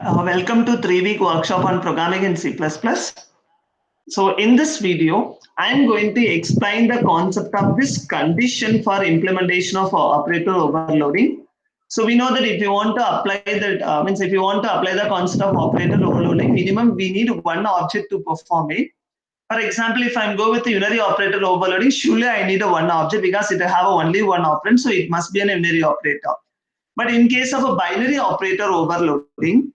Welcome to 3-week workshop on programming in C++. So in this video, I am going to explain the concept of this condition for implementation of operator overloading. So we know that if you want to apply that, if you want to apply the concept of operator overloading, minimum we need one object to perform it. For example, if I'm go with the unary operator overloading, surely I need a one object because it have only one operand, so it must be an unary operator. But in case of a binary operator overloading,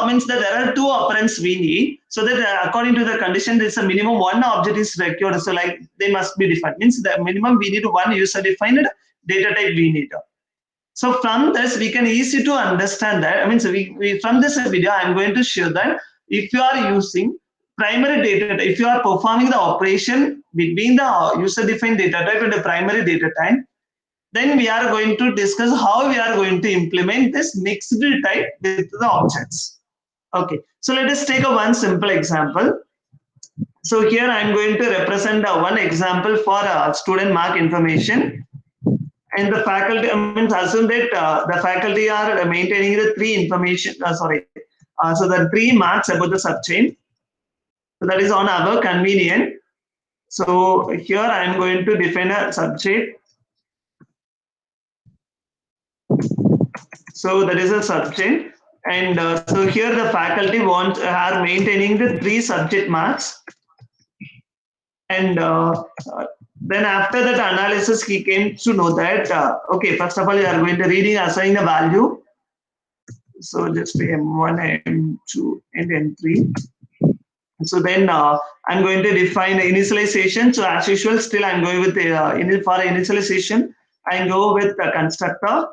means that there are two operands we need, so that according to the condition there's a minimum one object is required, so like they must be defined, means the minimum we need one user defined data type we need. So from this we can easy to understand that, from this video I'm going to show that if you are using primary data, if you are performing the operation between the user defined data type and the primary data type, then we are going to discuss how we are going to implement this mixed type with the objects. Okay, so let us take a one simple example. So here I am going to represent one example for student mark information. And the faculty, assume that the faculty are maintaining the three information, so the three marks about the subchain. So that is on our convenient. So here I am going to define a subject. So that is a subchain, and so here the faculty are maintaining the three subject marks, and then after that analysis he came to know that okay, first of all you are going to reading assigning the value. So just M1, M2, and M3. So then I'm going to define the initialization. So as usual, still I'm going with the for initialization I go with the constructor.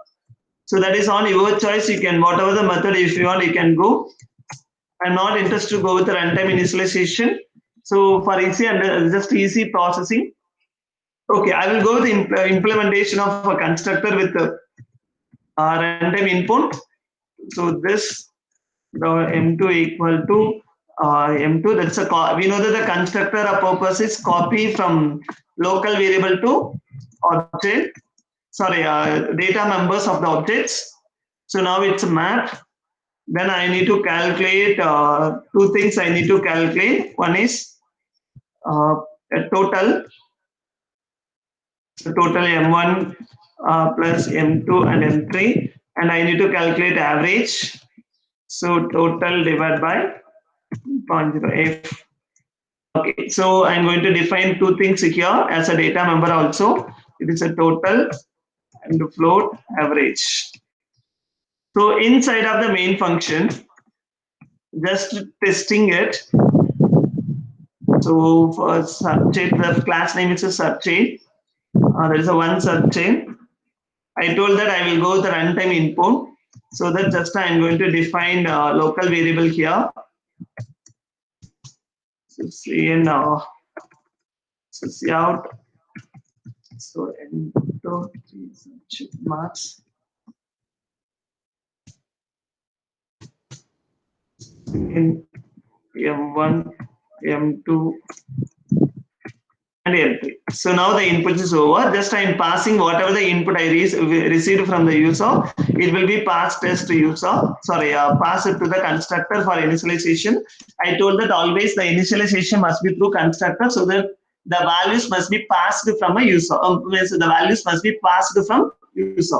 So that is on your choice. You can, whatever the method if you want, you can go. I'm not interested to go with the runtime initialization. So for easy and just easy processing, okay, I will go with the implementation of a constructor with the runtime input. So this the M2 equal to M2. That's a we know that the constructor purpose is copy from local variable to object. Sorry, data members of the objects. So now it's a map. Then I need to calculate two things. I need to calculate. One is a total. So total M1 plus M2 and M3, and I need to calculate average. So total divided by 0.0f. Okay, so I'm going to define two things here as a data member also. It is a total and the float average. So inside of the main function, just testing it. So for subchain, the class name is a subchain. There is a one subchain. I told that I will go with the runtime input. So that just I'm going to define local variable here. So see now. So see out. So into three marks. In M1, M2, and M3. So now the input is over. Just I am passing whatever the input I received from the user. It will be passed as to user. Sorry, pass it to the constructor for initialization. I told that always the initialization must be through constructor, so that the values must be passed from a user. Means the values must be passed from user.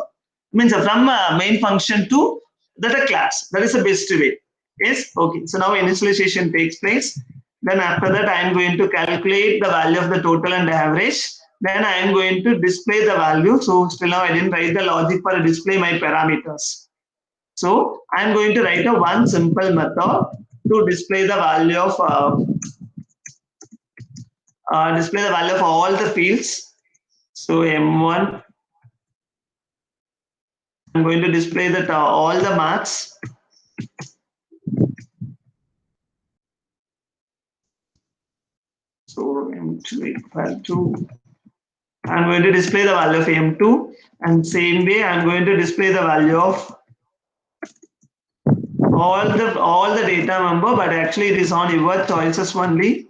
Means from main function to the class. That is the best way. Yes. Okay. So now initialization takes place. Then after that, I am going to calculate the value of the total and average. Then I am going to display the value. So still now I didn't write the logic for display my parameters. So I am going to write a one simple method to display the value of all the fields. So M1, I'm going to display that all the marks. So M2 equal to, I'm going to display the value of M2, and same way I'm going to display the value of all the data member, but actually it is on your choices only.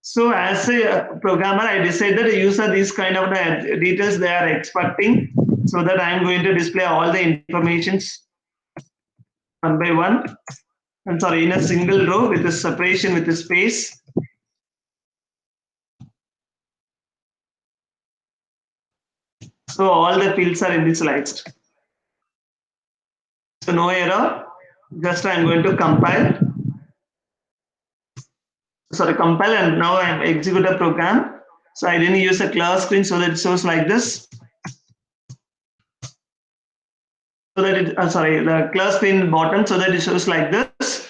So as a programmer, I decided to use these kind of details they are expecting, so that I am going to display all the informations one by one. I'm sorry, in a single row with a separation with a space. So all the fields are initialized. So no error. Just I'm going to compile. Sorry, compile, and now I execute a program. So I didn't use a class screen, so that it shows like this. So that it, sorry, the class screen bottom, so that it shows like this.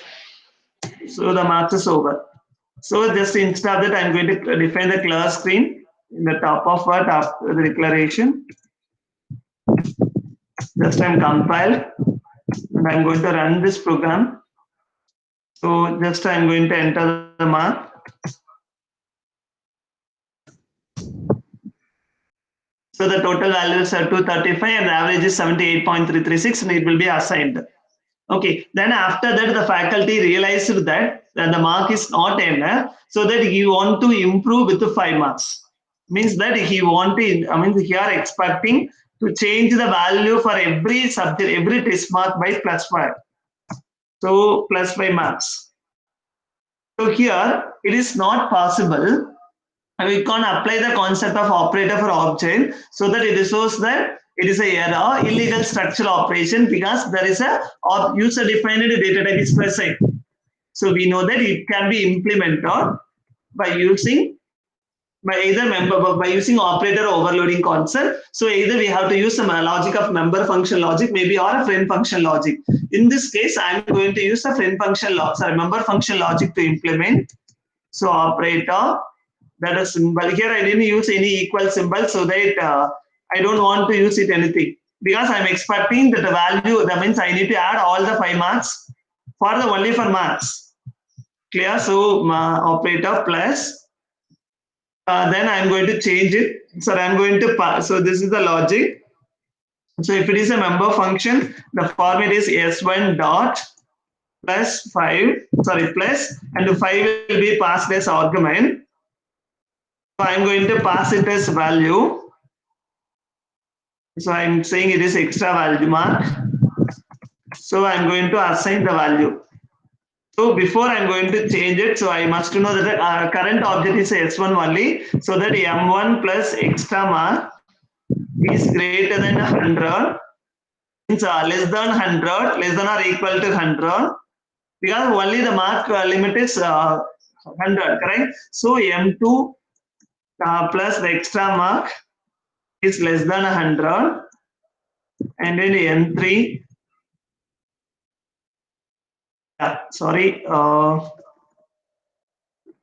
So the marks is over. So just instead of that, I'm going to define the class screen in the top of what after the declaration. Just I'm compile, and I'm going to run this program. So just I'm going to enter the mark. So the total values are 235 and the average is 78.336, and it will be assigned. Okay, then after that the faculty realized that the mark is not enough, so that he want to improve with the 5 marks. Means that he wanted, I mean, here expecting to change the value for every subject, every test mark by +5. So +5 marks. So here it is not possible. We can't apply the concept of operator for object, so that it shows that it is a error, illegal structural operation, because there is a user defined data type is present. So we know that it can be implemented by using by using operator overloading concept. So either we have to use some logic of member function logic, maybe, or a friend function logic. In this case, I'm going to use a friend function logic, sorry, member function logic to implement. So operator, that is symbol. Here I didn't use any equal symbol, so that I don't want to use it anything, because I'm expecting that the value, that means I need to add all the 5 marks for the only for marks. Clear? So operator plus. Then I'm going to change it. So I'm going to pass. So this is the logic. So if it is a member function, the format is s1 dot plus 5, sorry, plus, and the 5 will be passed as argument. So I'm going to pass it as value. So I'm saying it is extra value mark. So I'm going to assign the value. So before I'm going to change it, so I must know that the current object is S1 only, so that M1 plus extra mark is greater than 100, means less than 100, less than or equal to 100, because only the mark limit is 100, correct? So M2 plus the extra mark is less than 100, and then M3, sorry,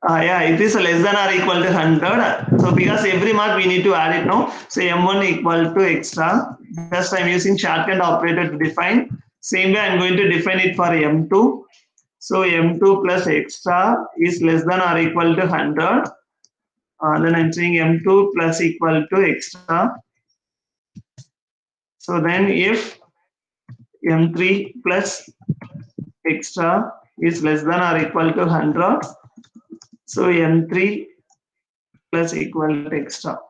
yeah, it is less than or equal to 100. So because every mark we need to add it now. So M1 equal to extra. Just I'm using shorthand operator to define. Same way I'm going to define it for M2. So M2 plus extra is less than or equal to 100. Then I'm saying M2 plus equal to extra. So then if M3 plus extra is less than or equal to 100, so M3 plus equal to extra.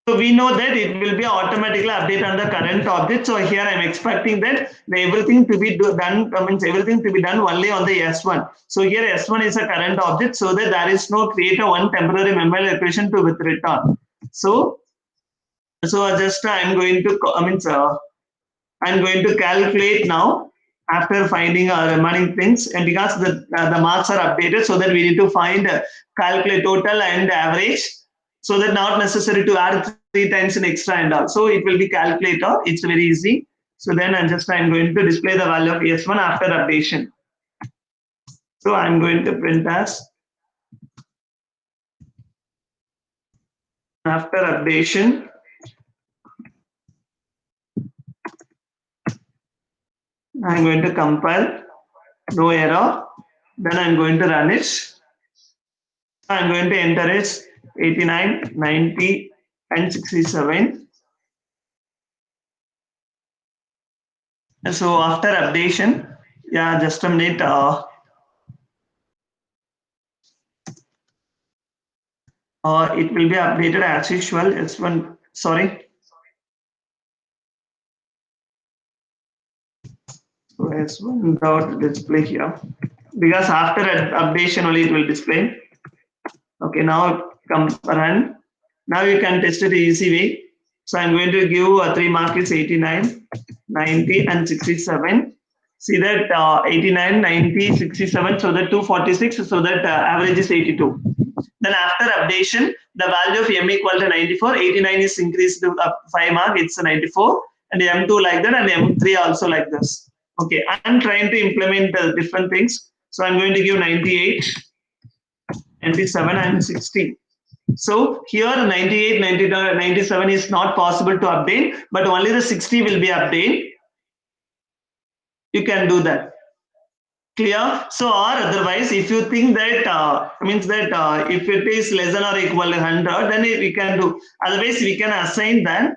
So we know that it will be automatically updated on the current object. So here I'm expecting that everything to be done, means everything to be done only on the S1. So here S1 is a current object, so that there is no create a one temporary memory location to with return. So just I'm going to I'm going to calculate now after finding our remaining things, and because the marks are updated, so that we need to find calculate total and average, so that not necessary to add 3 times in extra and all. So it will be calculator. It's very easy. So then I'm going to display the value of S1 after updation. So I'm going to print as after updation. I'm going to compile, no error. Then I'm going to run it. I'm going to enter it 89, 90, and 67. So after updation, yeah, just a minute. It will be updated as usual. S1, sorry. So S1 dot display here, because after updation only it will display. Okay, now come run. Now you can test it easy way. So I'm going to give 3 marks 89, 90 and 67. See that 89, 90, 67, so that 246, so that average is 82. Then after updation, the value of M equal to 94, 89 is increased to 5 mark, it's 94, and M2 like that, and M3 also like this. Okay, I'm trying to implement different things. So I'm going to give 98, 97 and 60. So here 98, 97 is not possible to update, but only the 60 will be updated. You can do that. Clear? So or otherwise, if you think that means that if it is less than or equal to 100, then we can do. Otherwise, we can assign that.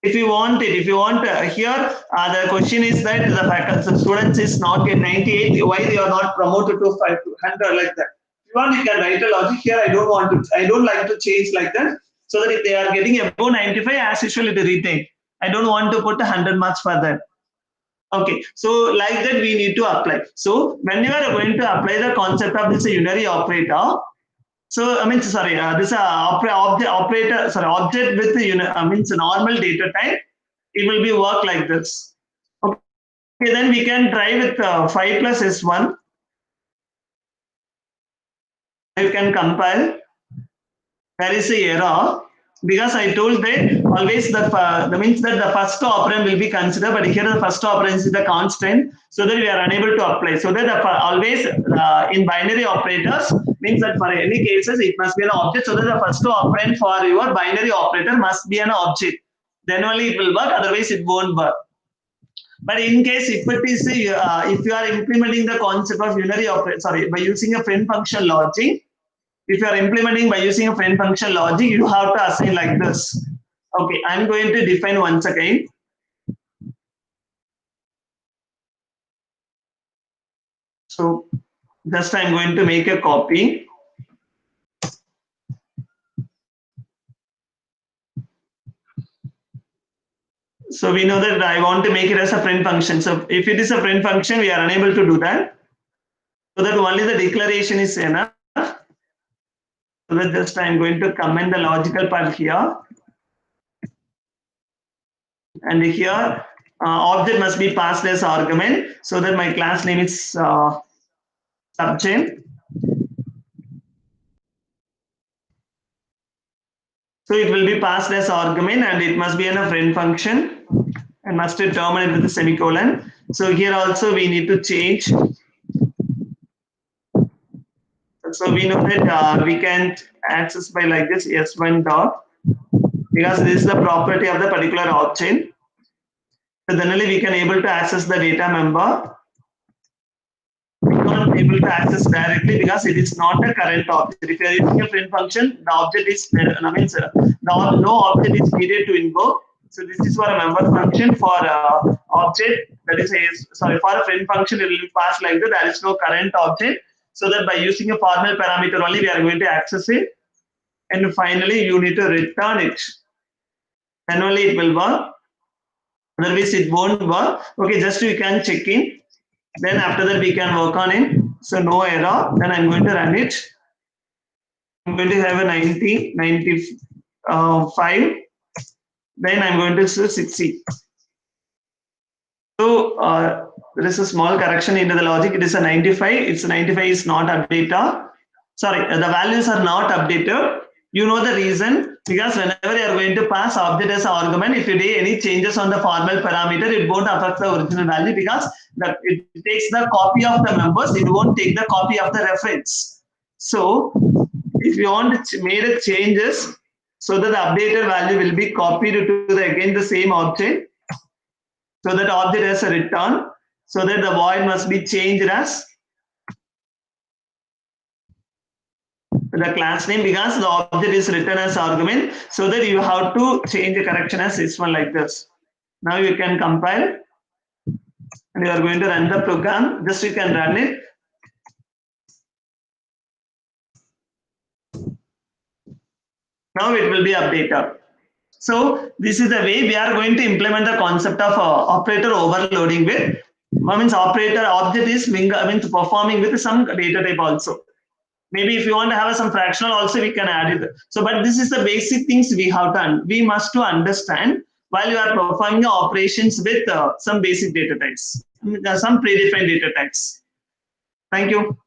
If you want it, if you want here, the question is that the faculty, the students is not get 98. Why they are not promoted to 500 like that? If you want, you can write a logic here. I don't want to. I don't like to change like that. So that if they are getting above 95, as usual, it retain. I don't want to put 100 marks for that. Okay, so like that we need to apply. So when you are going to apply the concept of this unary operator, so I mean sorry, this operator sorry object with means normal data type, it will be work like this. Okay, then we can try with 5 plus S1. You can compile. There is a error because I told that always that means that the first operand will be considered, but here the first operand is the constant, so that we are unable to apply. So that always in binary operators means that for any cases it must be an object, so that the first operand for your binary operator must be an object. Then only it will work. Otherwise, it won't work. But in case if it is if you are implementing the concept of unary operator, sorry, by using a friend function logic. If you are implementing by using a friend function logic, you have to assign like this. Okay, I'm going to define once again. So just I'm going to make a copy. So we know that I want to make it as a friend function. So if it is a friend function, we are unable to do that. So that only the declaration is enough. So that just I'm going to comment the logical part here. And here object must be passed as argument, so that my class name is subject. So it will be passed as argument and it must be in a friend function and must terminate with a semicolon. So here also we need to change. So we know that we can access by like this S1 dot, because this is the property of the particular object. So then only we can able to access the data member. We can't able to access directly because it is not a current object. If you are using a friend function, the object is no object is needed to invoke. So this is for a member function. For object, that is sorry, for a friend function, it will be passed like that. There is no current object. So that by using a formal parameter only, we are going to access it. And finally, you need to return it. Then only it will work. Otherwise, it won't work. Okay, just you can check in. Then after that, we can work on it. So no error. Then I'm going to run it. I'm going to have a 90, 95. Then I'm going to say 60. So there is a small correction into the logic. It is a 95. It's 95 is not updated. Sorry, the values are not updated. You know the reason, because whenever you are going to pass object as an argument, if you do any changes on the formal parameter, it won't affect the original value, because it takes the copy of the members. It won't take the copy of the reference. So if you want to make the changes, so that the updated value will be copied to again the same object. So that object has a return, so that the void must be changed as the class name, because the object is written as argument, so that you have to change the correction as this one like this. Now you can compile and you are going to run the program. Just you can run it. Now it will be updated. So this is the way we are going to implement the concept of operator overloading with means operator object is means performing with some data type also. Maybe if you want to have some fractional also, we can add it. So, but this is the basic things we have done. We must to understand while you are performing the operations with some basic data types, some predefined data types. Thank you.